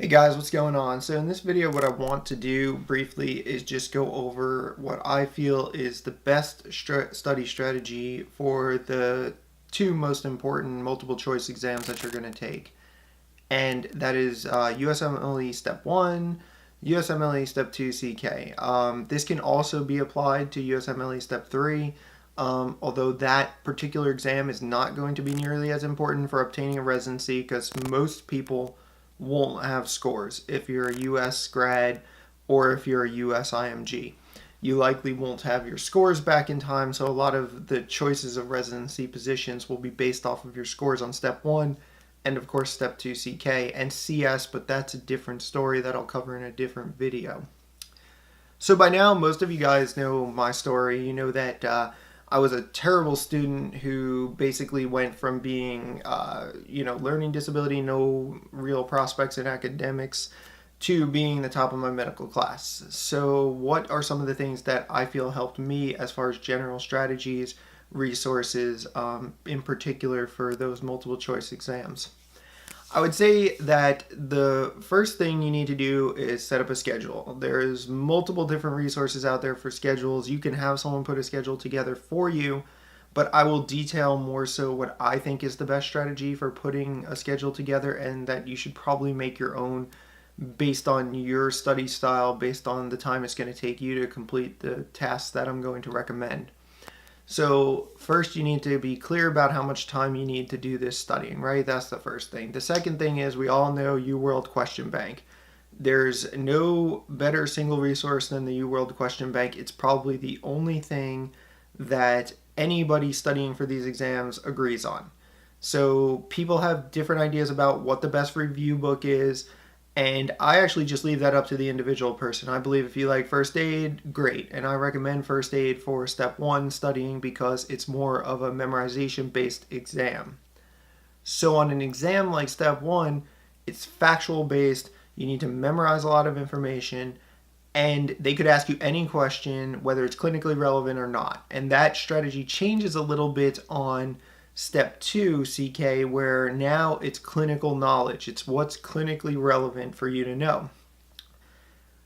Hey guys, what's going on? So in this video, what I want to do briefly is just go over what I feel is the best study strategy for the two most important multiple choice exams that you're going to take. And that is USMLE Step 1, USMLE Step 2 CK. This can also be applied to USMLE Step 3, although that particular exam is not going to be nearly as important for obtaining a residency because most people won't have scores if you're a US grad or if you're a US IMG. You likely won't have your scores back in time, so a lot of the choices of residency positions will be based off of your scores on Step 1 and of course Step 2 CK and CS, but that's a different story that I'll cover in a different video. So by now, most of you guys know my story. You know that I was a terrible student who basically went from being, learning disability, no real prospects in academics, to being the top of my medical class. So what are some of the things that I feel helped me as far as general strategies, resources, in particular for those multiple choice exams? I would say that the first thing you need to do is set up a schedule. There's multiple different resources out there for schedules. You can have someone put a schedule together for you, but I will detail more so what I think is the best strategy for putting a schedule together, and that you should probably make your own based on your study style, based on the time it's going to take you to complete the tasks that I'm going to recommend. So first you need to be clear about how much time you need to do this studying, right? That's the first thing. The second thing is we all know UWorld Question Bank. There's no better single resource than the UWorld Question Bank. It's probably the only thing that anybody studying for these exams agrees on. So people have different ideas about what the best review book is, and I actually just leave that up to the individual person. I believe if you like first aid, great. And I recommend first aid for Step 1 studying because it's more of a memorization based exam. So on an exam like Step 1, it's factual based. You need to memorize a lot of information, and they could ask you any question, whether it's clinically relevant or not. And that strategy changes a little bit on Step 2 CK, where now it's clinical knowledge. It's what's clinically relevant for you to know.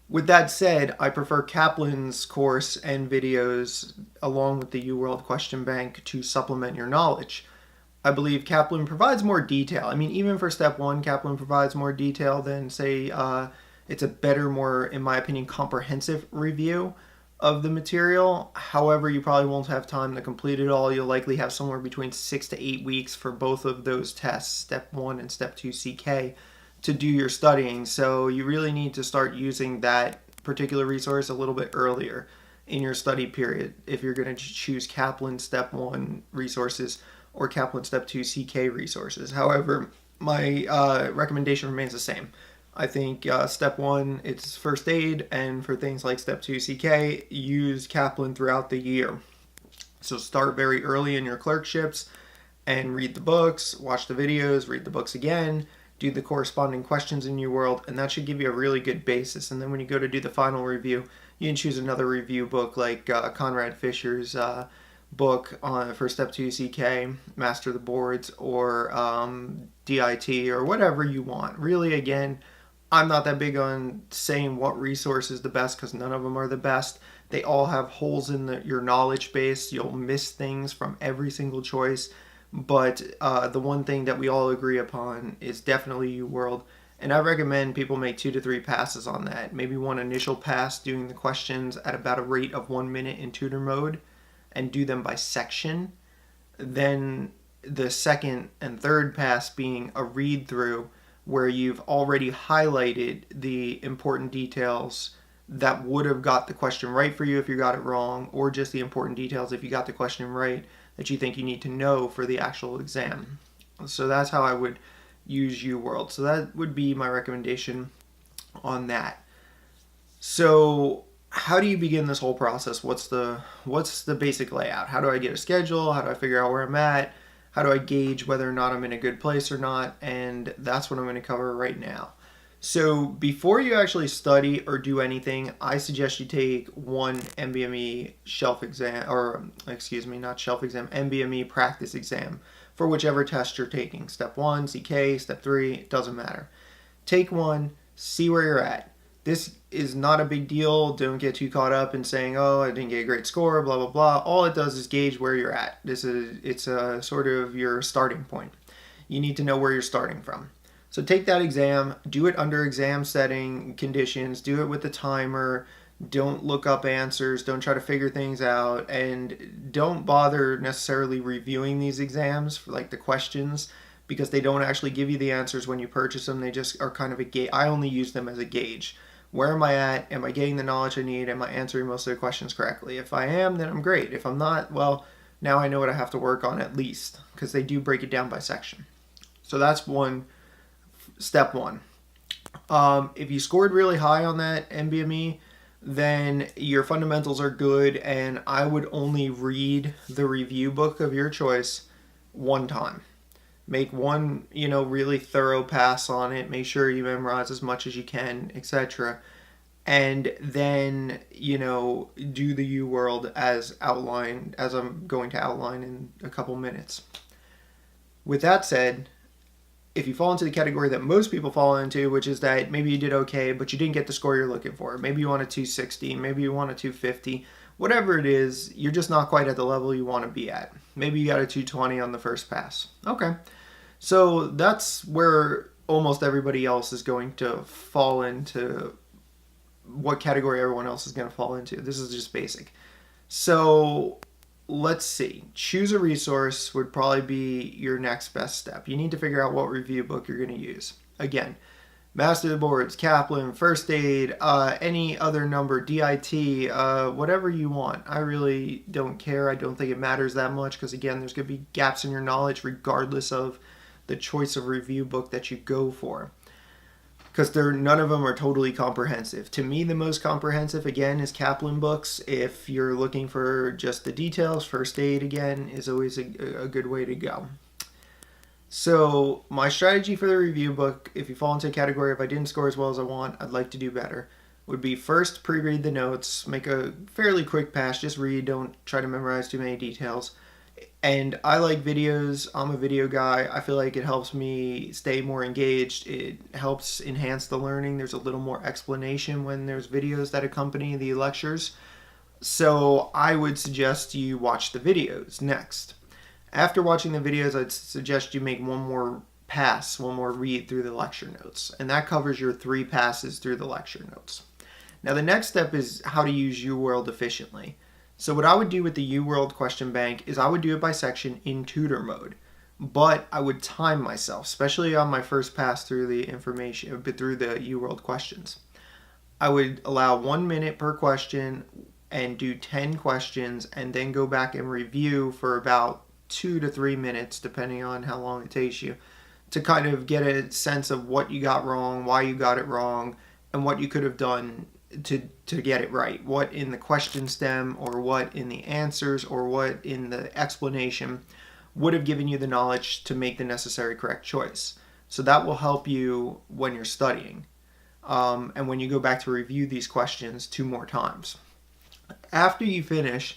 With that said, I prefer Kaplan's course and videos along with the UWorld Question Bank to supplement your knowledge. I believe Kaplan provides more detail. I mean, even for Step 1, Kaplan provides more detail than, say, it's a better, more, in my opinion, comprehensive review of the material. However, you probably won't have time to complete it all. You'll likely have somewhere between 6 to 8 weeks for both of those tests, Step 1 and Step 2 CK, to do your studying. So you really need to start using that particular resource a little bit earlier in your study period if you're going to choose Kaplan Step 1 resources or Kaplan Step 2 CK resources. However, my recommendation remains the same. I think Step 1, it's first aid, and for things like Step 2 CK, use Kaplan throughout the year. So start very early in your clerkships and read the books, watch the videos, read the books again, do the corresponding questions in UWorld, and that should give you a really good basis. And then when you go to do the final review, you can choose another review book like Conrad Fisher's book for Step 2 CK, Master the Boards, or DIT, or whatever you want. Really, again, I'm not that big on saying what resource is the best because none of them are the best. They all have holes in your knowledge base. You'll miss things from every single choice. But the one thing that we all agree upon is definitely UWorld. And I recommend people make 2 to 3 passes on that. Maybe one initial pass doing the questions at about a rate of 1 minute in tutor mode and do them by section. Then the second and third pass being a read through where you've already highlighted the important details that would have got the question right for you if you got it wrong, or just the important details if you got the question right that you think you need to know for the actual exam. So that's how I would use UWorld. So that would be my recommendation on that. So how do you begin this whole process? What's the basic layout? How do I get a schedule? How do I figure out where I'm at? How do I gauge whether or not I'm in a good place or not? And that's what I'm going to cover right now. So before you actually study or do anything, I suggest you take one NBME shelf exam, or excuse me, not shelf exam, NBME practice exam for whichever test you're taking. Step 1, CK, Step 3, it doesn't matter. Take one, See where you're at. This is not a big deal. Don't get too caught up in saying, "Oh, I didn't get a great score," blah blah blah. All it does is gauge where you're at. It's a sort of your starting point. You need to know where you're starting from. So take that exam, do it under exam setting conditions, do it with the timer. Don't look up answers, don't try to figure things out, and don't bother necessarily reviewing these exams for like the questions, because they don't actually give you the answers when you purchase them. They just are kind of a gauge. I only use them as a gauge. Where am I at? Am I getting the knowledge I need? Am I answering most of the questions correctly? If I am, then I'm great. If I'm not, well, now I know what I have to work on at least, because they do break it down by section. So that's step one. If you scored really high on that NBME, then your fundamentals are good, and I would only read the review book of your choice one time. Make one, really thorough pass on it. Make sure you memorize as much as you can, etc. And then, do the U World as outlined, as I'm going to outline in a couple minutes. With that said, if you fall into the category that most people fall into, which is that maybe you did okay, but you didn't get the score you're looking for. Maybe you want a 260, maybe you want a 250. Whatever it is, you're just not quite at the level you want to be at. Maybe you got a 220 on the first pass. Okay. So that's where almost everybody else is going to fall into, what category everyone else is going to fall into. This is just basic. So let's see. Choose a resource would probably be your next best step. You need to figure out what review book you're going to use. Again, Master of the Boards, Kaplan, First Aid, any other number, DIT, whatever you want. I really don't care. I don't think it matters that much, because again, there's going to be gaps in your knowledge regardless of the choice of review book that you go for, because none of them are totally comprehensive. To me, the most comprehensive, again, is Kaplan books. If you're looking for just the details, First Aid, again, is always a good way to go. So my strategy for the review book, if you fall into a category, if I didn't score as well as I want, I'd like to do better, would be first pre-read the notes, make a fairly quick pass, just read, don't try to memorize too many details. And I like videos. I'm a video guy. I feel like it helps me stay more engaged. It helps enhance the learning. There's a little more explanation when there's videos that accompany the lectures. So I would suggest you watch the videos next. After watching the videos, I'd suggest you make one more pass, one more read through the lecture notes. And that covers your 3 passes through the lecture notes. Now the next step is how to use UWorld efficiently. So what I would do with the UWorld question bank is I would do it by section in tutor mode, but I would time myself, especially on my first pass through the information, through the UWorld questions. I would allow 1 minute per question and do 10 questions, and then go back and review for about 2 to 3 minutes, depending on how long it takes you, to kind of get a sense of what you got wrong, why you got it wrong, and what you could have done to get it right. What in the question stem, or what in the answers, or what in the explanation would have given you the knowledge to make the necessary correct choice. So that will help you when you're studying, and when you go back to review these questions 2 more times. After you finish,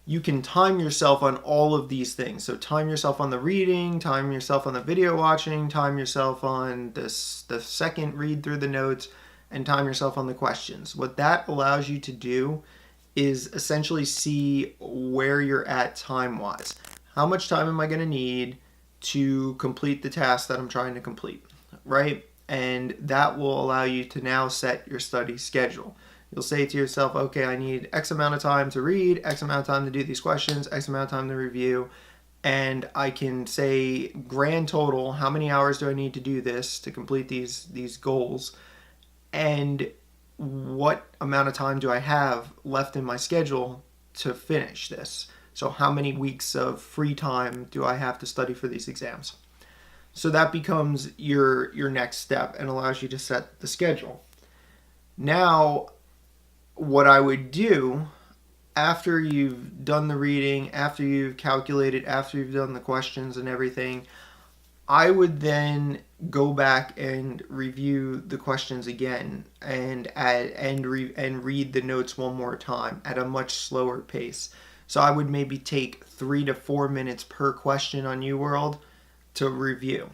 you can time yourself on all of these things. So time yourself on the reading, time yourself on the video watching, time yourself on the second read through the notes, and time yourself on the questions. What that allows you to do is essentially see where you're at time-wise. How much time am I going to need to complete the task that I'm trying to complete, right? And that will allow you to now set your study schedule. You'll say to yourself, okay, I need X amount of time to read, X amount of time to do these questions, X amount of time to review, and I can say grand total, how many hours do I need to do this to complete these goals, and what amount of time do I have left in my schedule to finish this. So how many weeks of free time do I have to study for these exams? So that becomes your next step and allows you to set the schedule. Now, what I would do after you've done the reading, after you've calculated, after you've done the questions and everything, I would then go back and review the questions again and read the notes one more time at a much slower pace. So I would maybe take 3 to 4 minutes per question on UWorld to review.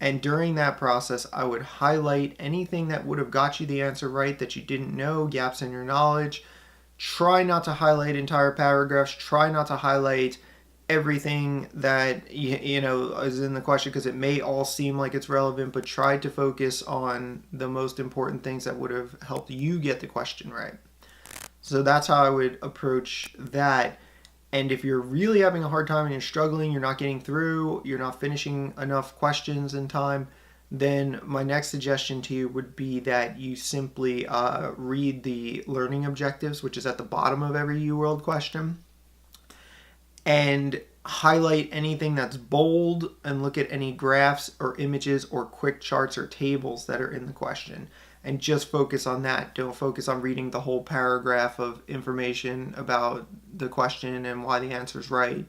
And during that process, I would highlight anything that would have got you the answer right that you didn't know, gaps in your knowledge. Try not to highlight entire paragraphs. Try not to highlight everything that you know is in the question, because it may all seem like it's relevant, but try to focus on the most important things that would have helped you get the question right. So that's how I would approach that. And if you're really having a hard time and you're struggling, you're not getting through, you're not finishing enough questions in time, then my next suggestion to you would be that you simply read the learning objectives, which is at the bottom of every UWorld question, and highlight anything that's bold and look at any graphs or images or quick charts or tables that are in the question, and just focus on that. Don't focus on reading the whole paragraph of information about the question and why the answer is right,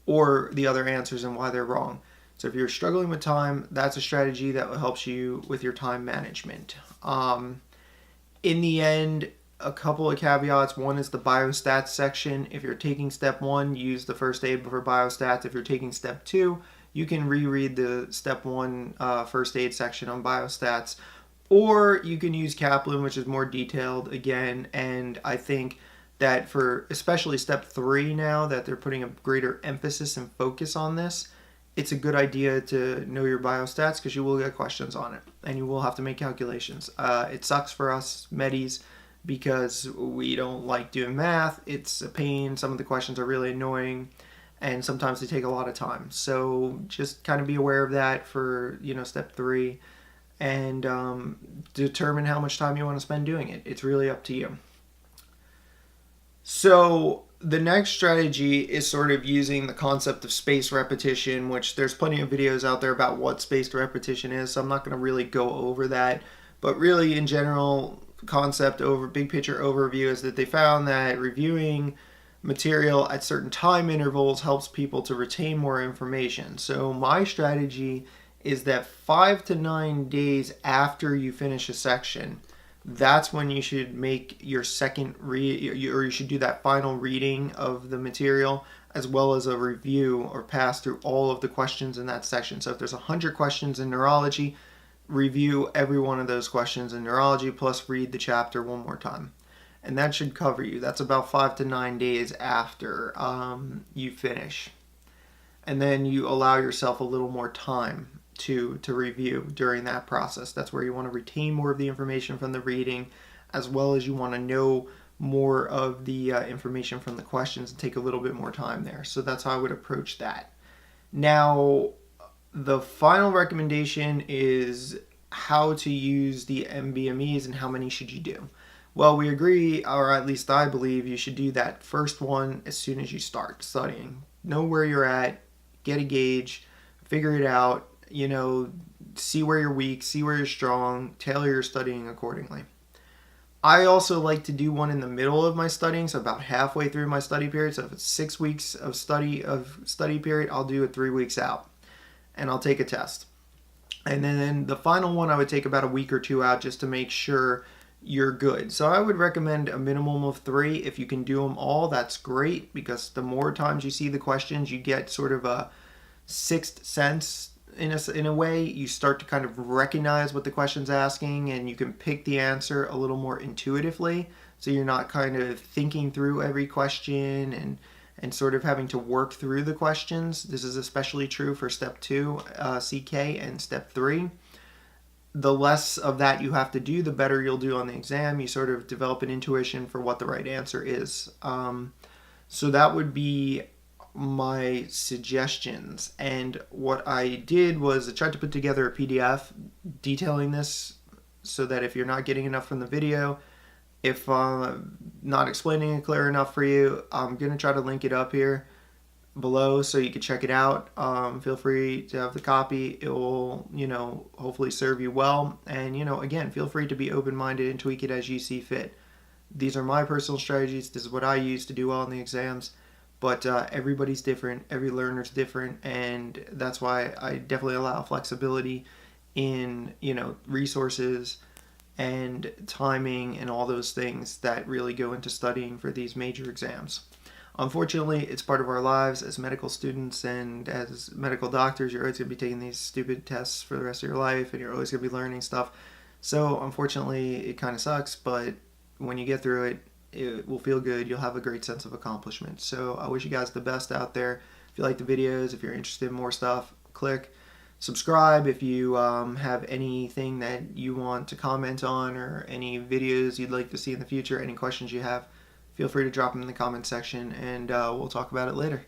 or the other answers and why they're wrong. So if you're struggling with time, that's a strategy that helps you with your time management. In the end, a couple of caveats. One is the biostats section. If you're taking step 1, use the first aid for biostats. If you're taking step 2, you can reread the step 1 first aid section on biostats. Or you can use Kaplan, which is more detailed again. And I think that for especially step 3 now that they're putting a greater emphasis and focus on this, it's a good idea to know your biostats, because you will get questions on it and you will have to make calculations. It sucks for us medis because we don't like doing math. It's a pain. Some of the questions are really annoying and sometimes they take a lot of time. So just kind of be aware of that for, step 3, and determine how much time you want to spend doing it. It's really up to you. So the next strategy is sort of using the concept of spaced repetition, which there's plenty of videos out there about what spaced repetition is, so I'm not going to really go over that. But really, in general, concept over big picture overview is that they found that reviewing material at certain time intervals helps people to retain more information. So my strategy is that 5 to 9 days after you finish a section, that's when you should make your second read, or you should do that final reading of the material, as well as a review or pass through all of the questions in that section. So if there's 100 questions in neurology, review every one of those questions in neurology, plus read the chapter one more time. And that should cover you. That's about 5 to 9 days after you finish. And then you allow yourself a little more time to review during that process. That's where you want to retain more of the information from the reading, as well as you want to know more of the information from the questions and take a little bit more time there. So that's how I would approach that. Now, the final recommendation is how to use the MBMEs and how many should you do. Well, we agree, or at least I believe, you should do that first one as soon as you start studying. Know where you're at, get a gauge, figure it out, see where you're weak, see where you're strong, tailor your studying accordingly. I also like to do one in the middle of my studying, so about halfway through my study period. So if it's 6 weeks of study period, I'll do it 3 weeks out, and I'll take a test. And then the final one I would take about a week or 2 out just to make sure you're good. So I would recommend a minimum of 3. If you can do them all, that's great, because the more times you see the questions, you get sort of a sixth sense. In a way, you start to kind of recognize what the question's asking, and you can pick the answer a little more intuitively. So you're not kind of thinking through every question and sort of having to work through the questions. This is especially true for step 2, CK, and step 3. The less of that you have to do, the better you'll do on the exam. You sort of develop an intuition for what the right answer is. So that would be my suggestions. And what I did was I tried to put together a PDF detailing this, so that if you're not getting enough from the video, if not explaining it clear enough for you, I'm going to try to link it up here below so you can check it out. Feel free to have the copy. It will, hopefully serve you well. And, again, feel free to be open-minded and tweak it as you see fit. These are my personal strategies. This is what I use to do well in the exams. But everybody's different, every learner's different, and that's why I definitely allow flexibility in, resources and timing and all those things that really go into studying for these major exams. Unfortunately, it's part of our lives as medical students and as medical doctors. You're always going to be taking these stupid tests for the rest of your life, and you're always going to be learning stuff. So, unfortunately, it kind of sucks, but when you get through it, it will feel good. You'll have a great sense of accomplishment. So, I wish you guys the best out there. If you like the videos, if you're interested in more stuff, click subscribe. If you have anything that you want to comment on or any videos you'd like to see in the future, any questions you have, feel free to drop them in the comment section, and we'll talk about it later.